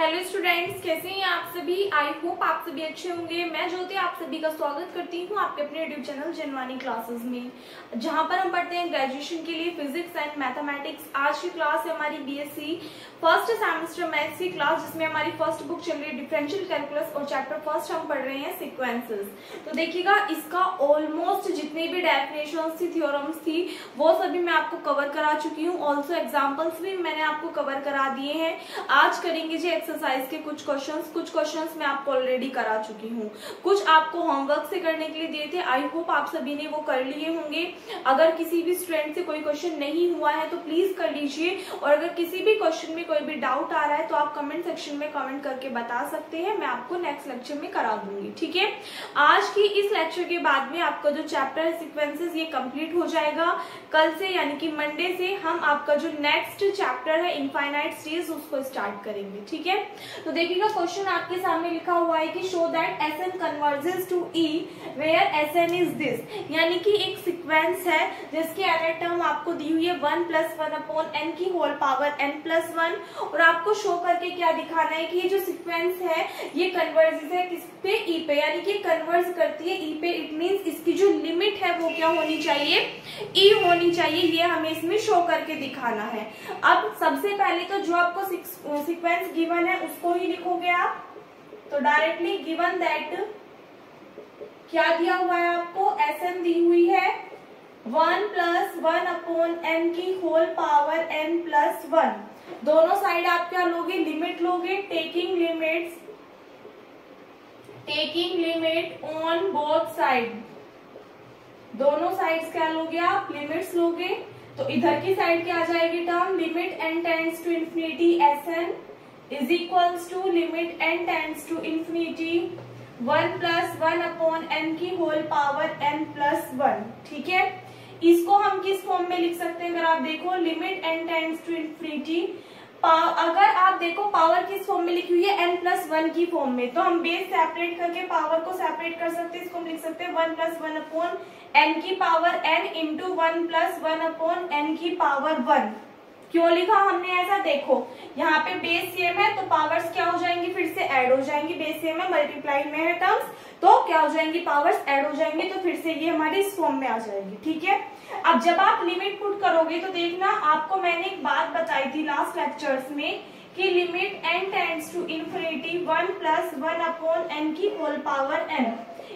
Hello students, कैसे हैं आप सभी। आई होप आप सभी अच्छे होंगे। मैं ज्योति आप सभी का स्वागत करती हूं आपके अपने यूट्यूब चैनल जनवानी क्लासेस में, जहां पर हम पढ़ते हैं ग्रेजुएशन के लिए फिजिक्स एंड मैथमेटिक्स। आज की क्लास है हमारी बीएससी फर्स्ट सेमेस्टर मैथ्स की क्लास, जिसमें हमारी फर्स्ट बुक चल रही है डिफरेंशियल कैलकुलस और चैप्टर फर्स्ट हम पढ़ रहे हैं सीक्वेंसेस। तो देखिएगा, इसका ऑलमोस्ट जितने भी डेफिनेशंस थी, थ्योरम्स थी, वो सभी मैं आपको कवर करा चुकी हूँ। ऑल्सो एग्जाम्पल्स भी मैंने आपको कवर करा दिए हैं। आज करेंगे जी एक्सरसाइज के कुछ क्वेश्चंस मैं आपको ऑलरेडी करा चुकी हूँ। कुछ आपको होमवर्क से करने के लिए दिए थे। आई होप आप सभी ने वो कर लिए होंगे। अगर किसी भी स्टूडेंट से कोई क्वेश्चन नहीं हुआ है तो प्लीज कर लीजिए, और अगर किसी भी क्वेश्चन में कोई भी डाउट आ रहा है तो आप कमेंट सेक्शन में कमेंट करके बता सकते हैं। मैं आपको नेक्स्ट लेक्चर में करा दूंगी, ठीक है। आज की इस लेक्चर के बाद में आपका जो चैप्टर है सीक्वेंसेस, ये कंप्लीट हो जाएगा। कल से यानी कि मंडे से हम आपका जो नेक्स्ट चैप्टर है इनफाइनाइट सीरीज, उसको स्टार्ट करेंगे, ठीक है। तो देखिएगा, क्वेश्चन आपके सामने लिखा हुआ है कि show that Sn converges to E where Sn is this, यानी कि एक सीक्वेंस है जिसकी एनर टर्म आपको दी हुई है 1 + 1/n की होल पावर n+1, और आपको शो करके क्या दिखाना है कि ये जो सीक्वेंस है ये कन्वर्जेस है किस पे, E पे, यानी कि कन्वर्ज करती है E पे। इट मीन्स इसकी जो लिमिट है वो क्या होनी चाहिए, E होनी चाहिए। ये हमें इसमें शो करके दिखाना है। अब सबसे पहले तो जो आपको सीक्वेंस गिवन है उसको ही लिखोगे आप। तो डायरेक्टली गिवन दैट क्या दिया हुआ है आपको, Sn दी हुई है 1 + 1/n की होल पावर n+1। दोनों साइड आप क्या लोगे, लिमिट लोगे। Taking limit on both side, दोनों साइड्स क्या लोगे आप, लिमिट्स लोगे। तो इधर की साइड क्या आ जाएगी term, limit n tends to infinity Sn is equals to limit n tends to infinity 1 + 1/n की होल पावर n+1, ठीक है। इसको हम किस फॉर्म में लिख सकते हैं, अगर आप देखो limit n tends to infinity, अगर आप देखो पावर किस फॉर्म में लिखी हुई है, n+1 की फॉर्म में, तो हम बेस सेपरेट करके पावर को सेपरेट कर सकते हैं। इसको हम लिख सकते हैं 1 + 1/n की पावर n इंटू 1 + 1/n की पावर 1। क्यों लिखा हमने ऐसा, देखो यहाँ पे बेस सेम है तो पावर्स क्या हो जाएंगी, फिर से ऐड हो जाएंगी। बेस सेम है, मल्टीप्लाई में है टर्म्स, तो क्या हो जाएंगी, पावर्स ऐड हो जाएंगी, तो फिर से ये हमारी इस फॉर्म में आ जाएगी, ठीक है। अब जब आप लिमिट पुट करोगे तो देखना, आपको मैंने एक बात बताई थी लास्ट लेक्चर्स में कि limit n tends to infinity 1 + 1/n की होल पावर n,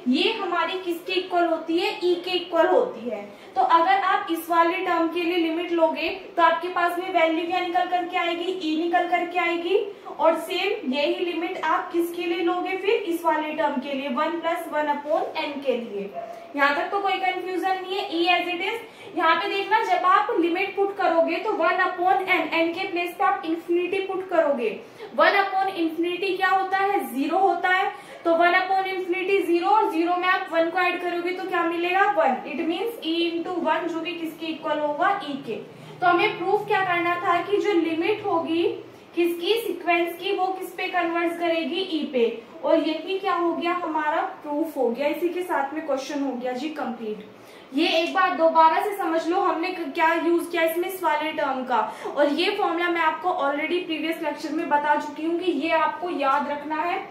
ये हमारी किसके इक्वल होती है, E के इक्वल होती है। तो अगर आप इस वाले टर्म के लिए लिमिट लोगे तो आपके पास में वैल्यू क्या निकल करके आएगी, E निकल करके आएगी। और सेम यही लिमिट आप किसके लिए लोगे, फिर इस वाले टर्म के लिए 1 + 1/n के लिए। यहाँ तक तो कोई कंफ्यूजन नहीं है, E एज इट इज। यहाँ पे देखना, जब आप लिमिट पुट करोगे तो 1/n, n के प्लेस पे आप इंफिनिटी पुट करोगे। 1/∞ क्या होता है, 0 होता है। तो 1/∞ 0, और 0 में आप 1 को ऐड करोगे तो क्या मिलेगा, 1। इट मीन्स E × 1, जो कि किसके इक्वल होगा, E के। तो हमें प्रूफ क्या करना था कि जो लिमिट होगी किसकी, सीक्वेंस की, वो किस पे कन्वर्ट करेगी, E पे। और यही क्या हो गया, हमारा प्रूफ हो गया। इसी के साथ में क्वेश्चन हो गया जी कंप्लीट। ये एक बार दोबारा से समझ लो हमने क्या यूज किया इसमें, इस वाले टर्म का। और ये फॉर्मूला मैं आपको ऑलरेडी प्रीवियस लेक्चर में बता चुकी हूँ कि ये आपको याद रखना है।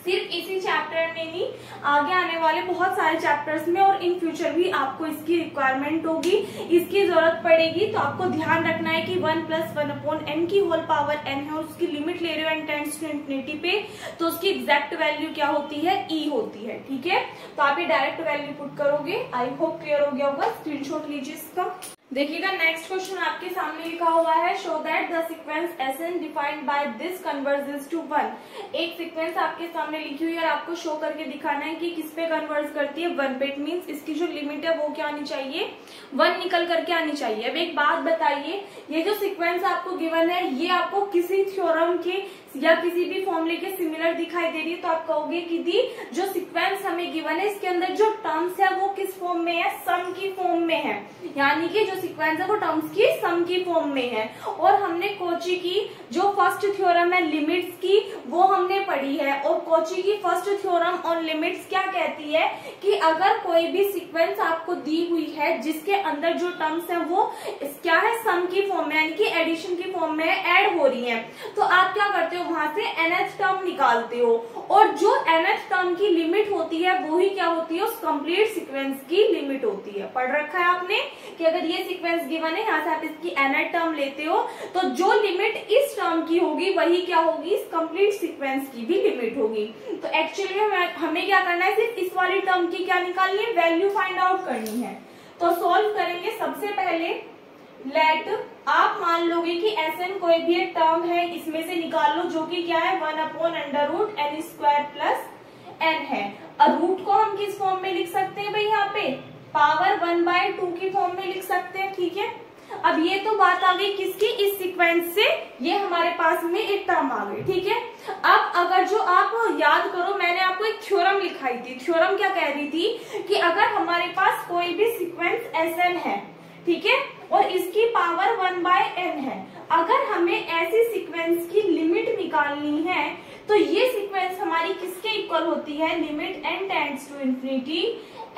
सिर्फ इसी चैप्टर में नहीं, आगे आने वाले बहुत सारे चैप्टर्स में और इन फ्यूचर भी आपको इसकी रिक्वायरमेंट होगी, इसकी जरूरत पड़ेगी। तो आपको ध्यान रखना है कि 1 + 1/n की होल पावर n है, और उसकी लिमिट ले रहे हो n टेंड्स टू इंफिनिटी पे, तो उसकी एग्जैक्ट वैल्यू क्या होती है, E होती है, ठीक है। तो आप ये डायरेक्ट वैल्यू पुट करोगे। आई होप क्लियर हो गया होगा, स्क्रीनशॉट लीजिए इसका। देखिएगा, नेक्स्ट क्वेश्चन आपके सामने लिखा हुआ है, show that the sequence Sn defined by this converges to 1। एक सीक्वेंस आपके सामने लिखी हुई है और आपको शो करके दिखाना है कि किस पे कन्वर्ज करती है, 1 पे। इट मीन्स इसकी जो लिमिट है वो क्या आनी चाहिए, 1 निकल करके आनी चाहिए। अब एक बात बताइए, ये जो सीक्वेंस आपको गिवन है ये आपको किसी थ्योरम के या किसी भी फॉर्मूले के सिमिलर दिखाई दे रही है, तो आप कहोगे कि दी जो सीक्वेंस हमें गिवन है इसके अंदर जो टर्म्स है वो किस फॉर्म में है, सम की फॉर्म में है। यानी कि जो सीक्वेंस है वो टर्म्स की सम की फॉर्म में है। और हमने कोची की जो फर्स्ट थ्योरम है लिमिट्स की, वो हमने पढ़ी है। और कोची की फर्स्ट थ्योरम ऑन लिमिट्स क्या कहती है कि अगर कोई भी सीक्वेंस आपको दी हुई है जिसके अंदर जो टर्म्स है वो क्या है, सम की फॉर्म में, यानी कि एडिशन की फॉर्म में ऐड हो रही है, तो आप क्या करते हो, वहां से nth टर्म निकालते हो, और जो nth टर्म की लिमिट होती है वो ही क्या होती है, उस कंप्लीट सीक्वेंस की लिमिट होती है। पढ़ रखा है आपने कि अगर ये सीक्वेंस गिवन है, यहाँ से आप इसकी nth टर्म लेते हो तो जो लिमिट इस टर्म की होगी वही क्या होगी, इस कंप्लीट सीक्वेंस की भी लिमिट होगी। तो एक्चुअली हमें क्या करना है, सिर्फ इस वाली टर्म की क्या निकालनी है, वैल्यू फाइंड आउट करनी है। तो सॉल्व करेंगे। सबसे पहले लेट आप मान लोगे कि Sn कोई भी एक टर्म है, इसमें से निकाल लो, जो कि क्या है 1/√n² प्लस n है। और रूट को हम किस फॉर्म में लिख सकते हैं भाई, यहाँ पे पावर 1/2 की फॉर्म में लिख सकते हैं, ठीक है। अब ये तो बात आ गई किसकी, इस सीक्वेंस से ये हमारे पास में एक टर्म आ गई, ठीक है। अब अगर जो आप याद करो, मैंने आपको एक थ्योरम लिखाई थी। थ्योरम क्या कह रही थी कि अगर हमारे पास कोई भी सीक्वेंस Sn है, ठीक है, और इसकी पावर 1/n है, अगर हमें ऐसी सीक्वेंस की लिमिट निकालनी है तो ये सीक्वेंस हमारी किसके इक्वल होती है, limit n tends to infinity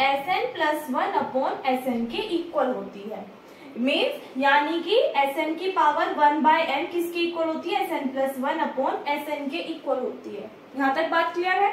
Sn + 1/Sn के इक्वल होती है। मीन्स यानी कि Sn की पावर 1/n किसके इक्वल होती है, Sn + 1/Sn के इक्वल होती है। यहाँ तक बात क्लियर है।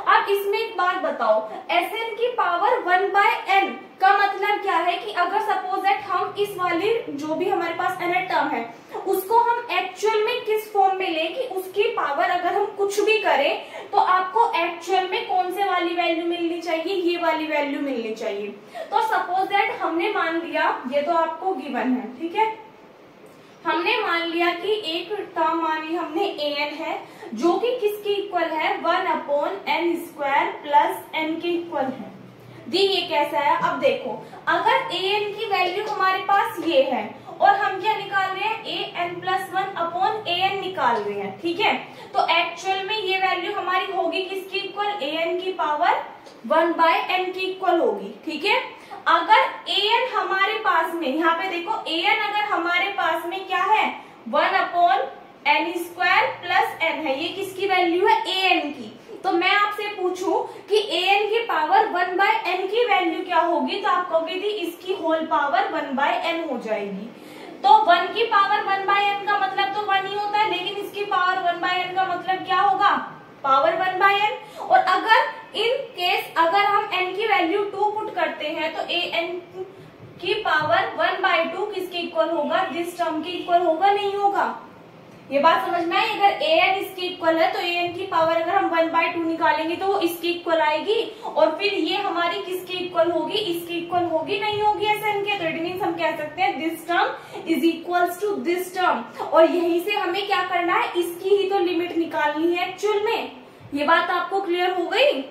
अब इसमें एक बात बताओ, Sn की पावर 1/n का मतलब क्या है कि अगर सपोज दैट हम इस वाली जो भी हमारे पास nth टर्म है उसको हम एक्चुअल में किस फॉर्म में लें कि उसकी पावर अगर हम कुछ भी करें तो आपको एक्चुअल में कौन से वाली वैल्यू मिलनी चाहिए, ये वाली वैल्यू मिलनी चाहिए। तो सपोज दैट हमने मान लिया, ये तो आपको गिवन है, ठीक है, हमने मान लिया कि एक टर्म मान ली हमने an है, जो कि किसके इक्वल है, 1/n² प्लस n के इक्वल है। दी ये कैसा है, अब देखो अगर an की वैल्यू हमारे पास ये है और हम क्या निकाल रहे हैं, an + 1/an निकाल रहे हैं, ठीक है। तो एक्चुअल में ये वैल्यू हमारी होगी किसकी इक्वल, an की पावर 1/n की इक्वल होगी, ठीक है। अगर an हमारे पास में, यहाँ पे देखो an अगर हमारे पास में क्या है, 1/n² प्लस n है, ये किसकी वैल्यू है, an की। तो मैं आपसे पूछूं कि an की पावर 1/n की वैल्यू क्या होगी, तो आप कहोगे थी इसकी होल पावर 1/n हो जाएगी। तो 1 की पावर 1/n का मतलब तो 1 ही होता है, लेकिन इसकी पावर 1/n का मतलब क्या होगा, पावर 1/n। और अगर इन केस अगर हम n की वैल्यू 2 पुट करते हैं तो an की पावर 1/2 किसके इक्वल होगा, दिस टर्म के इक्वल होगा, नहीं होगा। ये बात समझ में आई। अगर an इसके इक्वल है तो an की पावर अगर हम 1/2 निकालेंगे तो वो इसके इक्वल आएगी, और फिर ये हमारी किसके इक्वल होगी, इसके इक्वल होगी, नहीं होगी Sn के। तो इट मीन्स हम कह सकते हैं this term is equals to this term, और यहीं से हमें क्या करना है, इसकी ही तो लिमिट निकालनी है एक्चुअल में। ये बात आपको क्लियर हो गई।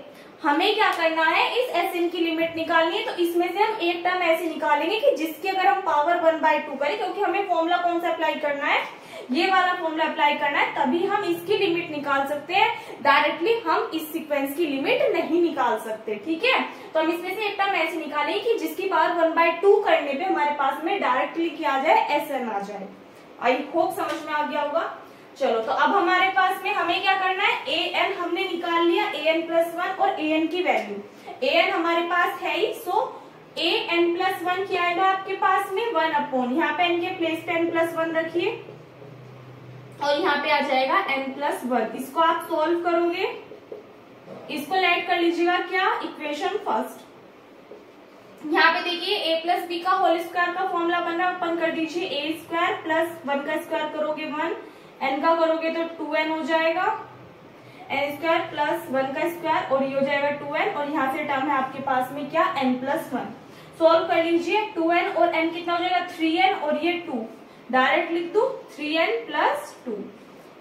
हमें क्या करना है, इस Sn की लिमिट निकालनी है। तो इसमें से हम एक टर्म ऐसे निकालेंगे कि जिसकी अगर हम पावर 1/2 करें, क्योंकि हमें फॉर्मूला कौन सा अप्लाई करना है, ये वाला फॉर्मूला अप्लाई करना है, तभी हम इसकी लिमिट निकाल सकते हैं। डायरेक्टली हम इस सीक्वेंस की लिमिट नहीं निकाल सकते, ठीक है। तो हम इसमें से एक टर्म ऐसे निकालेंगे कि जिसकी पावर 1/2 करने पे हमारे पास में डायरेक्टली क्या आ जाए, Sn आ जाए। आई होप समझ में आ गया होगा। चलो, तो अब हमारे पास में हमें क्या करना है, an हमने निकाल लिया, an + 1 और an की वैल्यू, an हमारे पास है ही, सो an + 1 क्या आएगा आपके पास में, 1/, यहाँ पे n के प्लेस पे n + 1 रखिए और यहाँ पे आ जाएगा n + 1। इसको आप सोल्व करोगे, इसको लेट कर लीजिएगा क्या, इक्वेशन फर्स्ट। यहाँ पे देखिए a + b का होल स्क्वायर का फॉर्मूला बन रहा है, ओपन कर दीजिए, a² + 1 का स्क्वायर करोगे 1, n का करोगे तो 2n हो जाएगा, n² + 1 का स्क्वायर और ये हो जाएगा 2n, और यहाँ से टर्म है आपके पास में क्या, n + 1। सोल्व कर लीजिए, 2n और n कितना हो जाएगा, 3n और ये 2, डायरेक्ट लिख दू 3n + 2।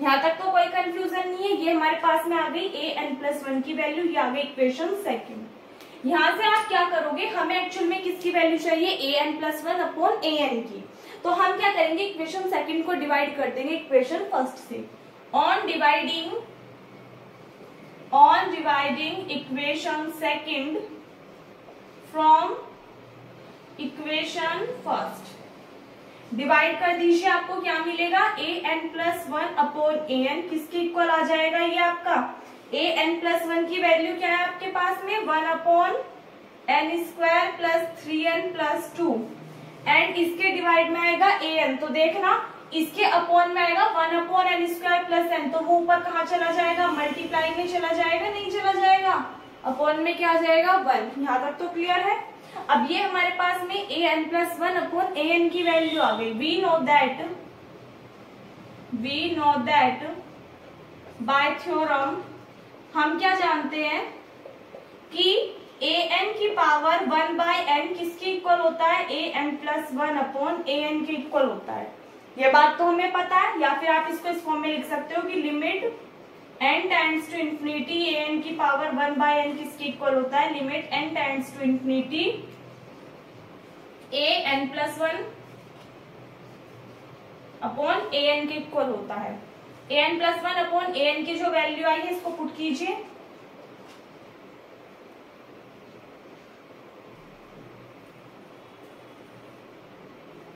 यहाँ तक तो कोई कंफ्यूजन नहीं है। ये हमारे पास में आ गई an + 1 की वैल्यू, ये आ गई इक्वेशन सेकंड। यहाँ से आप क्या करोगे, हमें एक्चुअल में किसकी वैल्यू चाहिए, an + 1/an की। तो हम क्या करेंगे, इक्वेशन सेकंड को डिवाइड कर देंगे इक्वेशन फर्स्ट से। On dividing equation second from equation first, divide कर दीजिए, आपको क्या मिलेगा, an + 1/an किसके इक्वल आ जाएगा, ये आपका an + 1 की वैल्यू क्या है आपके पास में, 1/n² + 3n + 2, एंड इसके डिवाइड में आएगा an। तो देखना इसके अपॉन में आएगा 1/n² प्लस n, तो वो ऊपर कहाँ चला जाएगा, मल्टीप्लाई में चला जाएगा, नहीं चला जाएगा, अपॉन में क्या आ जाएगा 1। यहाँ तक तो क्लियर है। अब ये हमारे पास में an+1/an की वैल्यू आ गई। We know that by theorem हम क्या जानते हैं कि an की पावर 1/n किसके इक्वल होता है, an+1/an के इक्वल होता है। ये बात तो हमें पता है, या फिर आप इसको इस फॉर्म में लिख सकते हो कि limit n tends to infinity an की पावर 1/n किसके इक्वल होता है, limit n tends to infinity an+1/an के इक्वल होता है। an+1/an की जो वैल्यू आई है इसको पुट कीजिए।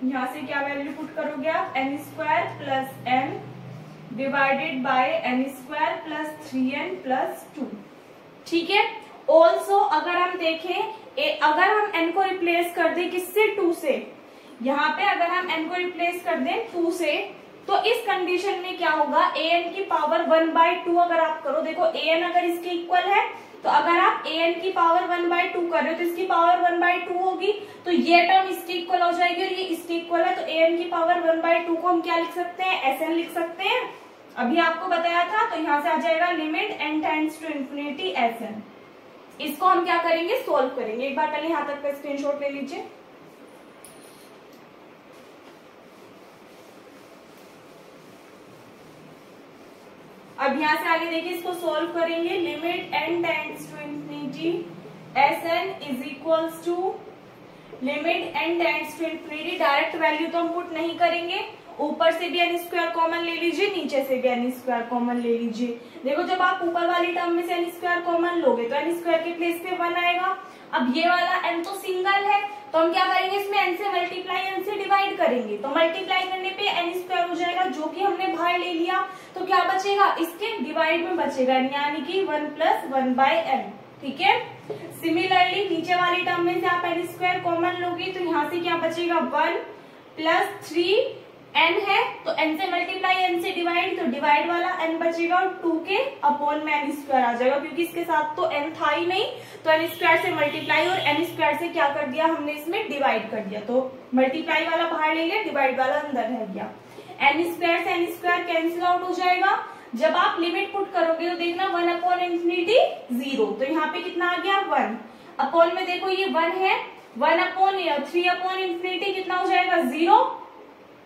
यहां से क्या वैल्यू पुट करोगे आप, n² plus n divided by n² plus 3n plus 2। ठीक है। ऑल्सो अगर हम देखें, अगर हम n को रिप्लेस कर दें किससे, 2 से, यहाँ पे अगर हम n को रिप्लेस कर दें 2 से, तो इस कंडीशन में क्या होगा, an की पावर 1/2 अगर आप करो, देखो an अगर इसके इक्वल है, तो अगर आप an की पावर 1/2 कर रहे हो तो इसकी पावर 1/2 होगी, तो ये टर्म इसके इक्वल हो जाएगी और ये इसके इक्वल है, तो an की पावर 1/2 को हम क्या लिख सकते हैं, Sn लिख सकते हैं। अभी आपको बताया था, तो यहाँ से आ जाएगा limit n tends to infinity Sn। इसको हम क्या करेंगे, सोल्व करेंगे। एक बार पहले यहाँ तक का स्क्रीनशॉट ले लीजिए। अब यहाँ से आगे देखिए, इसको सोल्व करेंगे। Limit n tends to infinity Sn is equals to limit n tends to infinity, direct value तो हम पुट नहीं करेंगे, ऊपर से भी n² कॉमन ले लीजिए, नीचे से भी n² कॉमन ले लीजिए। देखो जब आप ऊपर वाली टर्म में से n² कॉमन लोगे तो n² के प्लेस पे 1 आएगा। अब ये वाला n तो सिंगल है, तो हम क्या करेंगे, इसमें n से मल्टीप्लाई n से डिवाइड करेंगे, तो मल्टीप्लाई करने पे n² हो जाएगा, जो कि हमने बाहर ले लिया, तो क्या बचेगा, इसके डिवाइड में बचेगा, यानी कि 1 + 1/n। ठीक है। सिमिलरली नीचे वाली टर्म में से आप n² कॉमन लोगे, तो यहाँ से क्या बचेगा, 1 + 3n है, तो n से मल्टीप्लाई n से डिवाइड, तो डिवाइड वाला n बचेगा और 2 के अपॉन में n² आ जाएगा, क्योंकि इसके साथ तो n था ही नहीं, तो n² से मल्टीप्लाई और n² से क्या कर दिया हमने, इसमें डिवाइड कर दिया, तो मल्टीप्लाई वाला बाहर ले लिया, डिवाइड वाला अंदर रह गया। n² से n² कैंसिल आउट हो जाएगा। जब आप लिमिट पुट करोगे तो देखना 1/∞ 0, तो यहाँ पे कितना आ गया, 1 अपॉन में, देखो ये 1 है, 1/3/∞ कितना हो जाएगा, 0,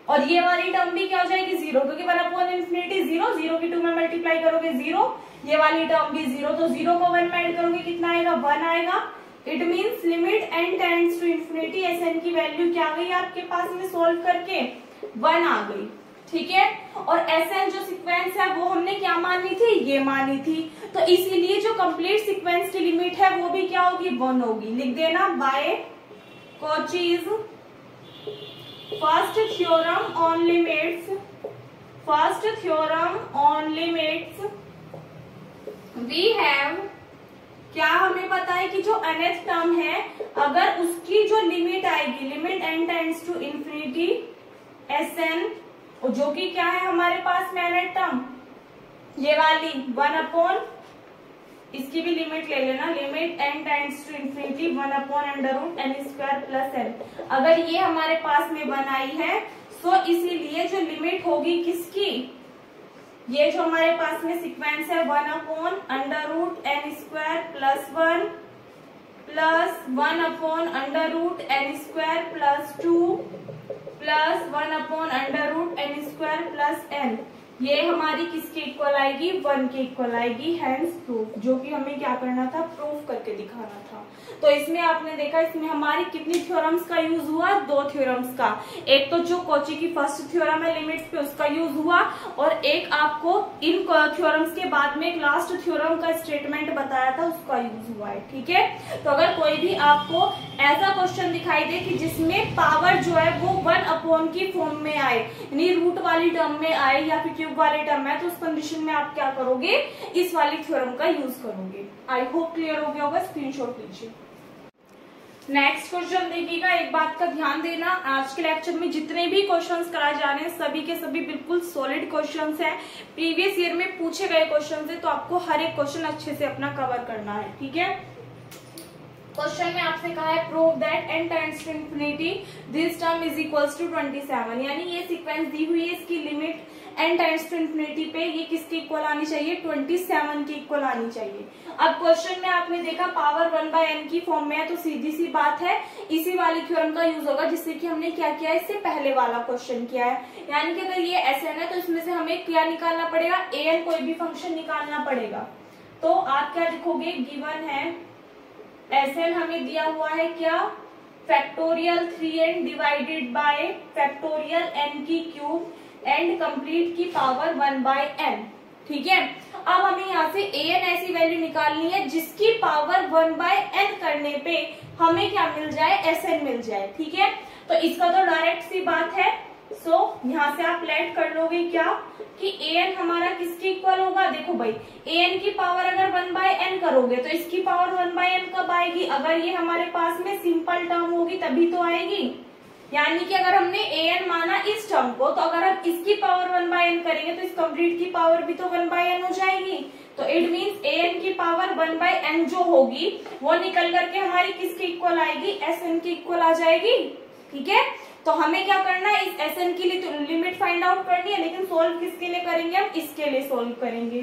और ये वाली टर्म भी क्या हो जाएगी, 0, क्योंकि 1/∞ 0, 0 की 2 में मल्टीप्लाई करोगे 0, ये वाली टर्म भी 0, तो 0 को 1 में ऐड करोगे कितना आएगा, 1 आएगा। It means limit n tends to infinity Sn की वैल्यू क्या आ गई आपके पास में सोल्व करके, 1 आ गई। ठीक है। और Sn जो सीक्वेंस है वो हमने क्या मानी थी, ये मानी थी, तो इसीलिए जो कंप्लीट सीक्वेंस की लिमिट है वो भी क्या होगी, 1 होगी। लिख देना by Cauchy's first theorem on limits we have, क्या हमें पता है कि जो nth टर्म है अगर उसकी जो लिमिट आएगी, limit n tends to infinity Sn, जो कि क्या है हमारे पास में nth टर्म, ये वाली 1/, इसकी भी लिमिट ले लेना, limit n tends to infinity 1/√n² plus n। अगर ये हमारे पास में 1 आई है, तो इसीलिए जो लिमिट होगी किसकी, ये जो हमारे पास में सीक्वेंस है 1/√n² plus 1 plus 1/√n² plus 2 plus 1/√n² plus n, ये हमारी किसके इक्वल आएगी, 1 के इक्वल आएगी। हैंस प्रूफ, जो कि हमें क्या करना था, प्रूफ करके दिखाना था। तो इसमें आपने देखा, इसमें हमारी कितनी थ्योरम्स का यूज हुआ, 2 थ्योरम्स का। एक तो जो कॉची की फर्स्ट थ्योरम है लिमिट्स पे, उसका यूज हुआ, और एक आपको इन थ्योरम्स के बाद में एक लास्ट थ्योरम का स्टेटमेंट बताया था, उसका यूज हुआ है। ठीक है। तो अगर कोई भी आपको ऐसा क्वेश्चन दिखाई दे कि जिसमें पावर जो है वो 1/, की फॉर्म में आए, यानी रूट वाली टर्म में आए या फिर क्यूब वाले टर्म है, तो उस कंडीशन में आप क्या करोगे, इस वाली थ्योरम का यूज करोगे। आई होप क्लियर हो गया होगा। स्क्रीनशॉट लीजिए। नेक्स्ट क्वेश्चन देखिएगा, एक बात का ध्यान देना, आज के लेक्चर में जितने भी क्वेश्चंस कराए जा रहे हैं सभी के सभी बिल्कुल सॉलिड क्वेश्चंस हैं, प्रीवियस ईयर में पूछे गए क्वेश्चंस हैं, तो आपको हर एक क्वेश्चन अच्छे से अपना कवर करना है, ठीक है। क्वेश्चन में आपसे कहा है prove that n tends to infinity this term is equals to 27, यानी ये सीक्वेंस दी हुई है, इसकी limit n tends to infinity पे ये किसके इक्वल आनी चाहिए, 27 के इक्वल आनी चाहिए। अब क्वेश्चन में आपने देखा पावर 1/n की फॉर्म में है, तो सीधी सी बात है इसी वाली थ्योरम का यूज होगा जिससे कि हमने क्या किया है, इससे पहले वाला क्वेश्चन किया है, यानी कि अगर ये Sn है तो इसमें से हमें क्या निकालना पड़ेगा, an कोई भी फंक्शन निकालना पड़ेगा। तो आप क्या लिखोगे, गिवन है Sn हमें दिया हुआ है क्या, factorial 3n divided by factorial n की क्यूब एंड कंप्लीट की पावर 1/n, ठीक है। अब हमें यहाँ से an ऐसी वैल्यू निकालनी है जिसकी पावर 1/n करने पे हमें क्या मिल जाए, Sn मिल जाए, ठीक है। तो इसका तो डायरेक्ट सी बात है, सो यहाँ से आप लेट कर लोगे क्या कि an हमारा किसके इक्वल होगा, देखो भाई an की पावर अगर 1/n करोगे तो इसकी पावर 1/n कब आएगी, अगर ये हमारे पास में सिंपल टर्म होगी तभी तो आएगी, यानी कि अगर हमने an माना इस टर्म को, तो अगर हम इसकी पावर 1/n करेंगे तो इस कंप्लीट की पावर भी तो 1/n हो जाएगी, तो इट मीन्स an की पावर 1/n जो होगी वो निकल करके हमारी किसके इक्वल आएगी, Sn की इक्वल आ जाएगी, ठीक है। तो हमें क्या करना है, इस Sn की लिमिट फाइंड आउट करनी है, लेकिन सोल्व किसके लिए करेंगे, हम इसके लिए सोल्व करेंगे,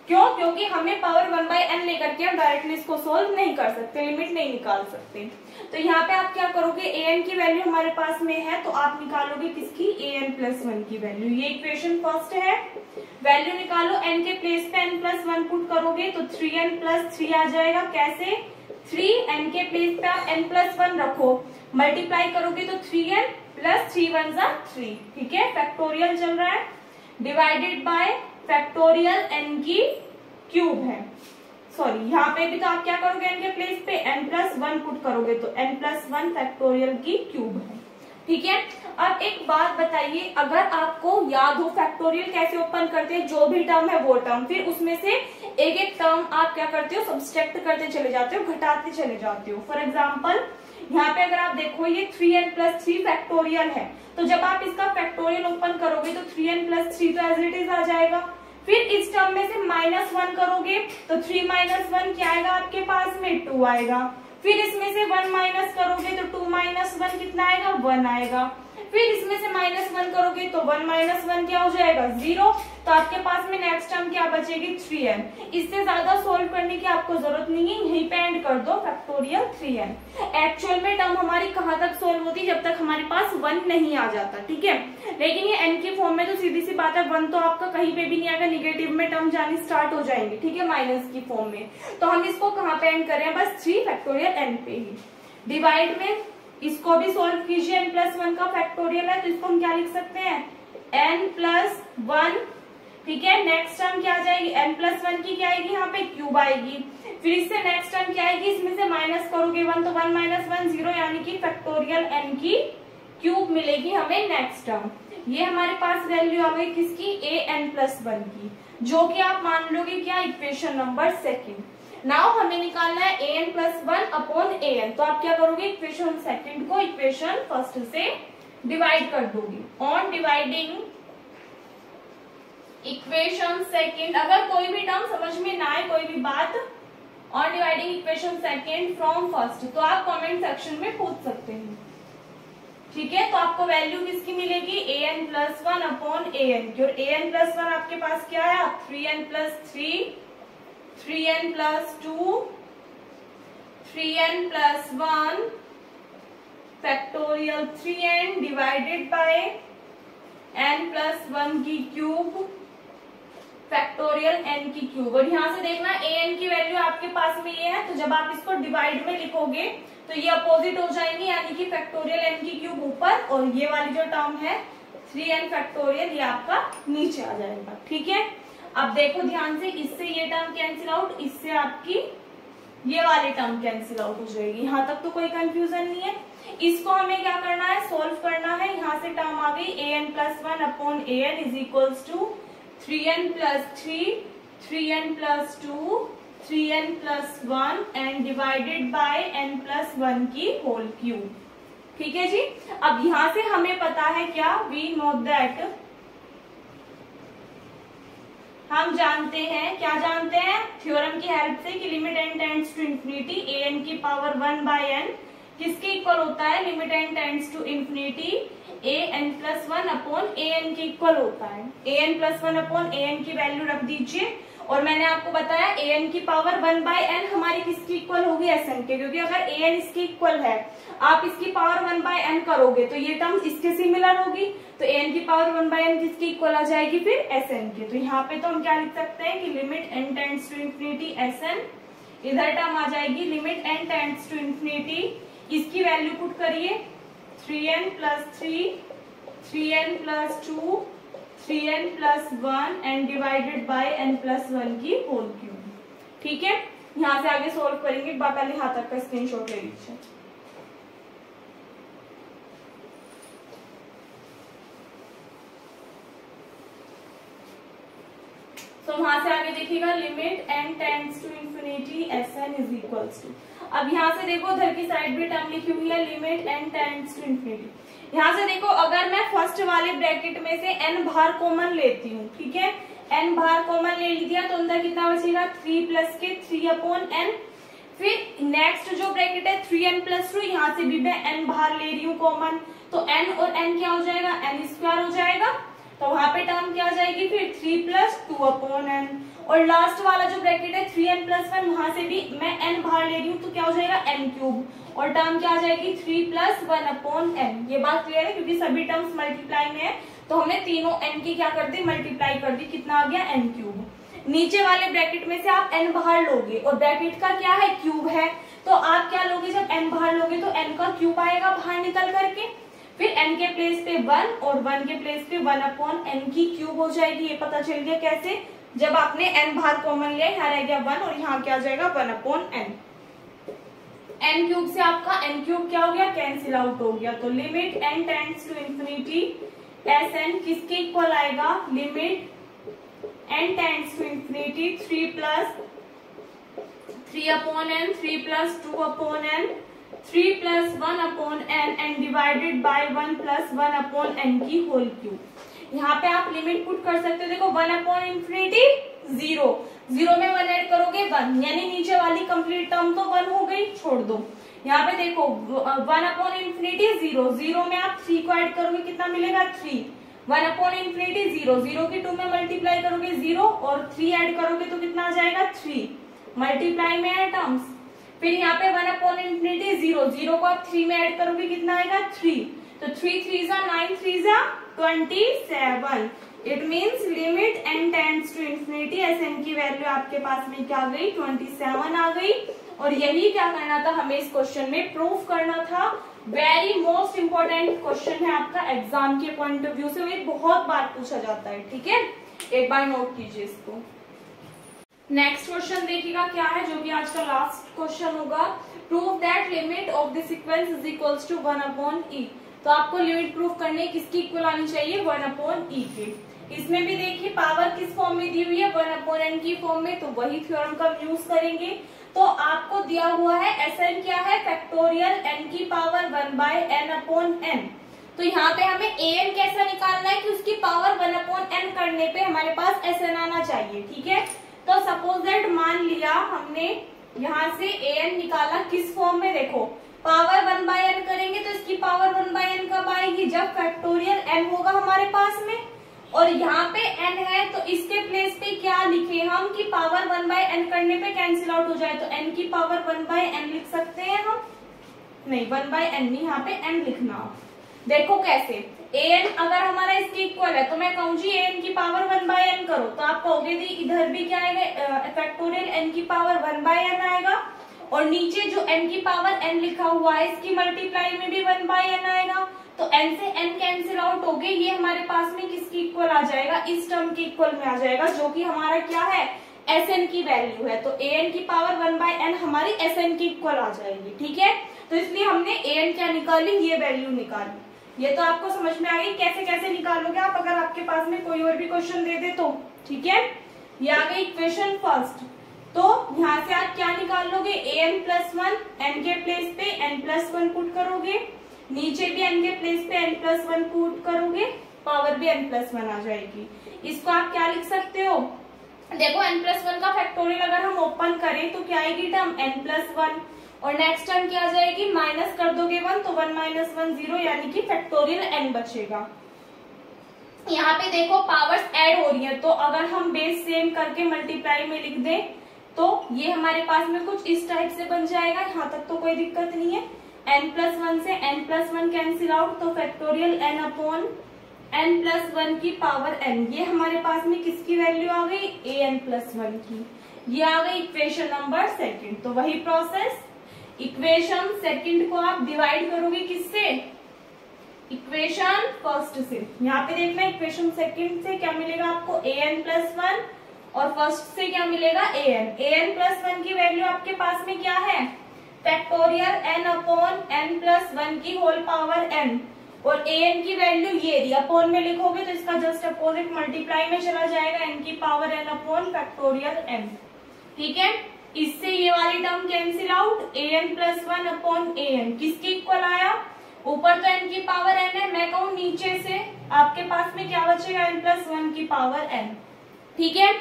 क्यों, क्योंकि हमें पावर 1/n लेकर के हम डायरेक्टली इसको सोल्व नहीं कर सकते, लिमिट नहीं निकाल सकते। तो यहाँ पे आप क्या करोगे, an की वैल्यू हमारे पास में है तो आप निकालोगे किसकी, an+1 की वैल्यू, ये इक्वेशन फर्स्ट है, वैल्यू निकालो, n के प्लेस पे n+1 पुट करोगे तो 3n+3 आ जाएगा, कैसे, 3n के प्लेस पे आप n+1 रखो, मल्टीप्लाई करोगे तो 3n + 3 × 1 = 3, ठीक है, फैक्टोरियल चल रहा है, डिवाइडेड बाय फैक्टोरियल n की क्यूब है, सॉरी यहाँ पे भी तो आप क्या करोगे, n के प्लेस पे n+1 पुट करोगे तो n+1 फैक्टोरियल की क्यूब है, ठीक है। अब एक बात बताइए, अगर आपको याद हो फैक्टोरियल कैसे ओपन करते हैं, जो भी टर्म है वो टर्म, फिर उसमें से एक एक टर्म आप क्या करते हो, सब्सट्रैक्ट करते चले जाते हो, घटाते चले जाते हो। फॉर एग्जाम्पल यहाँ पे अगर आप देखो ये 3n+3 फैक्टोरियल है, तो जब आप इसका फैक्टोरियल ओपन करोगे तो 3n+3 तो एज इट इज आ जाएगा, फिर इस टर्म में से -1 करोगे तो 3 - 1 क्या आएगा आपके पास में, 2 आएगा, फिर इसमें से 1 माइनस करोगे तो 2 - 1 कितना आएगा, 1 आएगा, फिर इसमें से -1 करोगे तो 1 - 1 क्या हो जाएगा, 0, तो आपके पास में नेक्स्ट टर्म क्या बचेगी, 3n। इससे ज्यादा सोल्व करने की आपको जरूरत नहीं है, यहीं पे एंड कर दो फैक्टोरियल 3n। एक्चुअल में टर्म हमारी कहाँ तक सोल्व होती है, जब तक हमारे पास 1 नहीं आ जाता, ठीक है। लेकिन ये n की फॉर्म में तो सीधी सी बात है 1 तो आपका कहीं पे भी नहीं आएगा, निगेटिव में टर्म जानी स्टार्ट हो जाएंगे, ठीक है, माइनस की फॉर्म में। तो हम इसको कहाँ पे एंड करें, बस 3 फैक्टोरियल n पे ही। डिवाइड में इसको भी सोल्व कीजिए, n+1 का फैक्टोरियल है तो इसको हम क्या लिख सकते हैं, n+1, ठीक है। नेक्स्ट टर्म क्या आ जाएगी, n+1 की क्या आएगी, यहाँ पे क्यूब आएगी, फिर इससे नेक्स्ट टर्म क्या आएगी, इसमें से माइनस करोगे 1 तो 1 - 1 0, यानी कि फैक्टोरियल n की क्यूब मिलेगी हमें नेक्स्ट टर्म। ये हमारे पास वैल्यू आ गई किसकी, an+1 की, जो कि आप मान लोगे क्या, इक्वेशन नंबर 2। नाउ हमें निकालना है an+1 अपॉन an, तो आप क्या करोगे, इक्वेशन 2 को इक्वेशन 1 से डिवाइड कर दोगे। ऑन डिवाइडिंग इक्वेशन 2, अगर कोई भी टर्म समझ में ना आए, कोई भी बात, ऑन डिवाइडिंग इक्वेशन 2 फ्रॉम 1 तो आप कमेंट सेक्शन में पूछ सकते हैं, ठीक है। तो आपको वैल्यू किसकी मिलेगी, an+1 अपॉन an की, और an+1 आपके पास क्या है, 3n+3, 3n+2, 3n+1 factorial 3n divided by n+1 की क्यूब फैक्टोरियल n की क्यूब। और यहाँ से देखना an की वैल्यू आपके पास में ये है, तो जब आप इसको डिवाइड में लिखोगे तो ये अपोजिट हो जाएंगे, यानी कि फैक्टोरियल n की क्यूब ऊपर और ये वाली जो टर्म है 3n फैक्टोरियल ये आपका नीचे आ जाएगा, ठीक है। अब देखो ध्यान से, इससे ये टर्म कैंसिल आउट, इससे आपकी ये वाली टर्म कैंसिल आउट हो जाएगी, यहाँ तक तो कोई कंफ्यूजन नहीं है। इसको हमें क्या करना है, सोल्व करना है। यहाँ से टर्म आ गई an+1 upon an is equals to 3n+3, 3n+2, 3n+1 and divided by n+1 की होल क्यूब। ठीक है जी। अब यहां से हमें पता है क्या, वी नो दैट, हम जानते हैं, क्या जानते हैं थ्योरम की हेल्प से कि limit n tends to infinity an की पावर 1/n किसके इक्वल होता है, limit n tends to infinity an+1 upon an के इक्वल होता है। an+1 अपॉन an की वैल्यू रख दीजिए और मैंने आपको बताया an की पावर 1/n हमारी किसकी इक्वल होगी, Sn के, क्योंकि अगर an इसकी इक्वल है, आप इसकी पावर 1/n करोगे तो ये टर्म इसके सिमिलर होगी, तो an की पावर 1/n किसकी इक्वल आ जाएगी फिर Sn के। तो यहाँ पे तो हम क्या लिख सकते हैं कि limit n tends to infinity Sn, इधर टर्म आ जाएगी limit n tends to infinity, इसकी वैल्यू पुट करिए 3n+3, 3n+2, 3n+1 and divided by n+1 की होल क्यूब। ठीक है, यहां से आगे सोल्व करेंगे, पहले यहां तक का स्क्रीनशॉट ले लीजिए। तो वहां से आगे देखिएगा limit n tends to infinity Sn is equals to, अब यहां से देखो उधर की साइड भी टर्म लिखी हुई है limit n tends to infinity. यहां से देखो अगर मैं फर्स्ट वाले ब्रैकेट में से n बाहर कॉमन लेती हूँ, ठीक है, n बाहर कॉमन ले लिया तो अंदर कितना बचेगा 3 प्लस के 3/n, फिर नेक्स्ट जो ब्रैकेट है 3n+2, यहाँ से भी मैं n बाहर ले रही हूँ कॉमन, तो n और n क्या हो जाएगा, n² हो जाएगा, तो वहां पे टर्म क्या आ जाएगी फिर 3+2/n, और लास्ट वाला जो ब्रैकेट है 3n+1, वहां से भी मैं n बाहर ले रही हूँ तो क्या हो जाएगा n³, और टर्म क्या आ जाएगी 3+1/n। ये बात क्लियर है, क्योंकि सभी टर्म्स मल्टीप्लाई में है तो हमने तीनों n की क्या कर दी, मल्टीप्लाई कर दी, कितना आ गया n³। नीचे वाले ब्रैकेट में से आप n बाहर लोगे और ब्रैकेट का क्या है क्यूब है, तो आप क्या लोगे, जब n बाहर लोगे तो n का क्यूब आएगा बाहर निकल करके, फिर n के प्लेस पे 1 और 1 के प्लेस पे 1/n की क्यूब हो जाएगी। ये पता चल गया कैसे, जब आपने n बाहर कॉमन लिया, यहाँ रह गया 1 और यहाँ क्या आ जाएगा 1/n, n³ से आपका n³ क्या हो गया, कैंसिल आउट हो गया। तो limit n tends to infinity Sn किसके इक्वल आएगा, limit n tends to infinity 3/n, 3+2/n, 3+1/n and divided by 1+1/n की होल क्यूब। यहाँ पे आप लिमिट पुट कर सकते हो, देखो 1/∞, 0, 0 में 1 ऐड करोगे 1, यानी नीचे वाली कंप्लीट टर्म तो 1 हो गई, छोड़ दो। यहाँ पे देखो 1/∞, 0, 0 में आप 3 को ऐड करोगे कितना मिलेगा 3, 1/∞, 0, 0 की 2 में मल्टीप्लाई करोगे 0 और 3 ऐड करोगे तो कितना आ जाएगा 3, मल्टीप्लाई में है टर्म्स। फिर यहाँ पे 1/∞, 0, 0 को आप 3 में ऐड करोगे कितना आएगा 3, तो 3 3 9 3 27, it means limit n tends to infinity Sn की वैल्यू आपके पास में क्या आ गई 27 आ गई। और यही क्या करना था हमें इस क्वेश्चन में प्रूफ करना था। वेरी मोस्ट इंपॉर्टेंट क्वेश्चन है आपका एग्जाम के पॉइंट ऑफ व्यू से, ये बहुत बार पूछा जाता है, ठीक है, एक बार नोट कीजिए इसको। नेक्स्ट क्वेश्चन देखिएगा क्या है, जो कि आज का लास्ट क्वेश्चन होगा, prove that limit of the sequence is equals to 1/e। तो आपको लिमिट प्रूफ करने किसकी इक्वल आनी चाहिए 1/e के। इसमें भी देखिए पावर किस फॉर्म में दी हुई है 1/n की फॉर्म में, तो वही थ्योरम का यूज करेंगे। तो आपको दिया हुआ है Sn क्या है, फैक्टोरियल n की पावर 1/n/n। तो यहाँ पे हमें an कैसा निकालना है कि उसकी पावर 1/n करने पे हमारे पास Sn आना चाहिए, ठीक है। तो सपोज दैट मान लिया हमने यहाँ से an निकाला किस फॉर्म में, देखो पावर 1/n करेंगे तो इसकी पावर 1/n कब आएगी, जब फैक्टोरियल n होगा हमारे पास में, और यहाँ पे n है तो इसके प्लेस पे क्या लिखे हम कि पावर 1/n करने पे कैंसिल आउट हो जाए, तो n की पावर 1/n लिख सकते हैं हम, नहीं 1/n नहीं, यहाँ पे n लिखना। देखो कैसे, an अगर हमारा इसके इक्वल है तो मैं कहूँ जी an की पावर 1/n करो, तो आप कहोगे दी इधर भी क्या आएगा फैक्टोरियल n की पावर 1/n आएगा, और नीचे जो n की पावर n लिखा हुआ है इसकी मल्टीप्लाई में भी 1/n आएगा, तो n से n कैंसिल आउट हो गए, ये हमारे पास में किसकी इक्वल आ जाएगा, इस टर्म के इक्वल में आ जाएगा, जो कि हमारा क्या है Sn की वैल्यू है। तो an की पावर 1/n हमारी Sn की इक्वल आ जाएगी, ठीक है। तो इसलिए हमने an क्या निकाली, ये वैल्यू निकाली। ये तो आपको समझ में आ गई कैसे कैसे निकालोगे आप, अगर आपके पास में कोई और भी क्वेश्चन दे दे तो, ठीक है। ये आ गई इक्वेशन फर्स्ट। तो यहाँ से आप क्या निकाल लोगे, an+1, n के प्लेस पे n+1 पुट करोगे, नीचे भी n के प्लेस पे n+1 पुट करोगे, पावर भी n+1 आ जाएगी। इसको आप क्या लिख सकते हो, देखो n+1 का फैक्टोरियल अगर हम ओपन करें तो क्या आएगी टर्म n+1, और नेक्स्ट टर्म क्या आ जाएगी, माइनस कर दोगे 1 तो 1 - 1 0, यानी कि फैक्टोरियल n बचेगा। यहाँ पे देखो पावर्स ऐड हो रही है, तो अगर हम बेस सेम करके मल्टीप्लाई में लिख दें तो ये हमारे पास में कुछ इस टाइप से बन जाएगा। यहाँ तक तो कोई दिक्कत नहीं है। n+1 से n+1 कैंसिल आउट, तो फैक्टोरियल n अपॉन n+1 की पावर n, ये हमारे पास में किसकी वैल्यू आ गई, an+1 की। ये आ गई इक्वेशन नंबर सेकंड। तो वही प्रोसेस, इक्वेशन सेकंड को आप डिवाइड करोगे किससे, इक्वेशन फर्स्ट से। यहाँ पे देखना इक्वेशन सेकंड से क्या मिलेगा आपको, an+1, और फर्स्ट से क्या मिलेगा, an+1 की वैल्यू आपके पास में क्या है, फैक्टोरियल n अपॉन n+1 की होल पावर n, और an की वैल्यू ये दी, अपॉन में लिखोगे तो इसका जस्ट अपोजिट मल्टीप्लाई में चला जाएगा, n की power n upon factorial n। ठीक है, इससे ये वाली term cancel out, an+1 upon an किसके इक्वल आया, ऊपर तो n की पावर n है, मैं कहूँ नीचे से आपके पास में क्या बचेगा, n+1 की पावर n। ठीक है,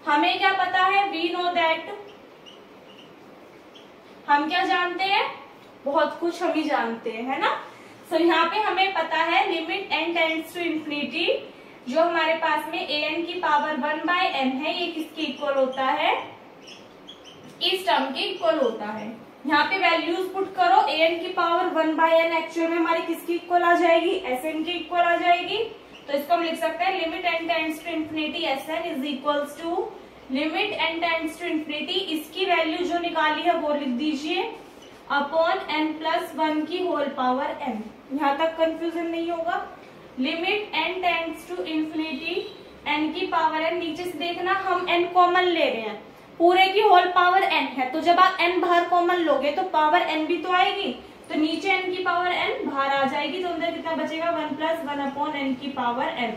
हमें क्या पता है, वी नो दैट, हम क्या जानते हैं, बहुत कुछ हम ही जानते हैं, है ना। सो यहाँ पे हमें पता है limit n tends to infinity, जो हमारे पास में an की पावर 1/n है, ये किसके इक्वल होता है, इस टर्म के इक्वल होता है। यहाँ पे वैल्यूज पुट करो, an की पावर 1/n एक्चुअल में हमारी किसकी इक्वल आ जाएगी, Sn की इक्वल आ जाएगी। तो इसको हम लिख सकते हैं limit n tends to infinity Sn is equals to limit n tends to infinity, इसकी वैल्यू जो निकाली है वो लिख दीजिए, अपॉन n+1 की होल पावर n। यहाँ तक कंफ्यूजन नहीं होगा। Limit n tends to infinity n की पावर n, नीचे से देखना हम n कॉमन ले रहे हैं, पूरे की होल पावर n है, तो जब आप n बाहर कॉमन लोगे तो पावर n भी तो आएगी, तो नीचे n की पावर n बाहर आ जाएगी, तो अंदर कितना बचेगा, 1+1 अपॉन n की पावर n।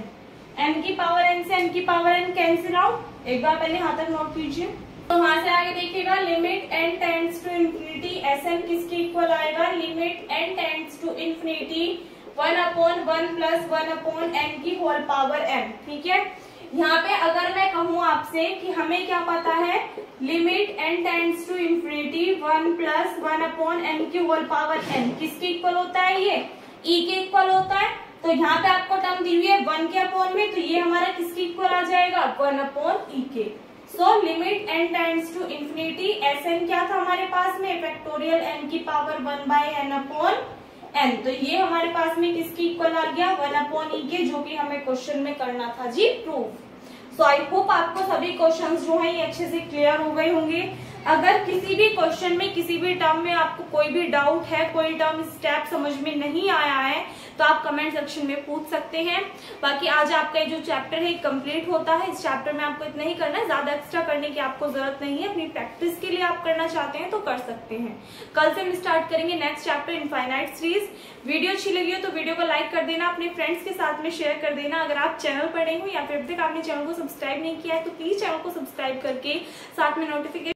n की पावर n से n की पावर n कैंसिल आउट, एक बार पहले यहाँ तक नोट कीजिए। तो वहां से आगे देखिएगा, limit n tends to infinity Sn किसके इक्वल आएगा, limit n tends to infinity 1/1+1 upon n की होल पावर n। ठीक है, यहाँ पे अगर मैं कहूँ आपसे कि हमें क्या पता है, limit n tends to infinity 1+1 upon n की होल पावर n किसके इक्वल होता है, ये e के इक्वल होता है। तो यहाँ पे आपको टर्म दी हुई है 1 के अपॉन में, तो ये हमारा किसके इक्वल आ जाएगा, 1 अपॉन e के। So limit n tends to infinity Sn क्या था हमारे पास में, फैक्टोरियल n की पावर 1/n अपॉन n, तो ये हमारे पास में किसकी इक्वल आ गया, 1 अपॉन e के, जो कि हमें क्वेश्चन में करना था जी प्रूफ। सो आई होप आपको सभी क्वेश्चंस जो हैं ये अच्छे से क्लियर हो गए होंगे। अगर किसी भी क्वेश्चन में किसी भी टर्म में आपको कोई भी डाउट है, कोई टर्म स्टेप समझ में नहीं आया है, तो आप कमेंट सेक्शन में पूछ सकते हैं। बाकी आज आपका ये जो चैप्टर है कंप्लीट होता है। इस चैप्टर में आपको इतना ही करना है, ज्यादा एक्स्ट्रा करने की आपको जरूरत नहीं है। अपनी प्रैक्टिस के लिए आप करना चाहते हैं तो कर सकते हैं। कल से हम स्टार्ट करेंगे next chapter infinite series. Video अच्छी लगी हो तो वीडियो को लाइक कर देना, अपने फ्रेंड्स के साथ में शेयर कर देना। अगर आप चैनल पर नए हो या फिर अब तक आपने चैनल को सब्सक्राइब नहीं किया है तो प्लीज चैनल को सब्सक्राइब करके साथ में नोटिफिकेशन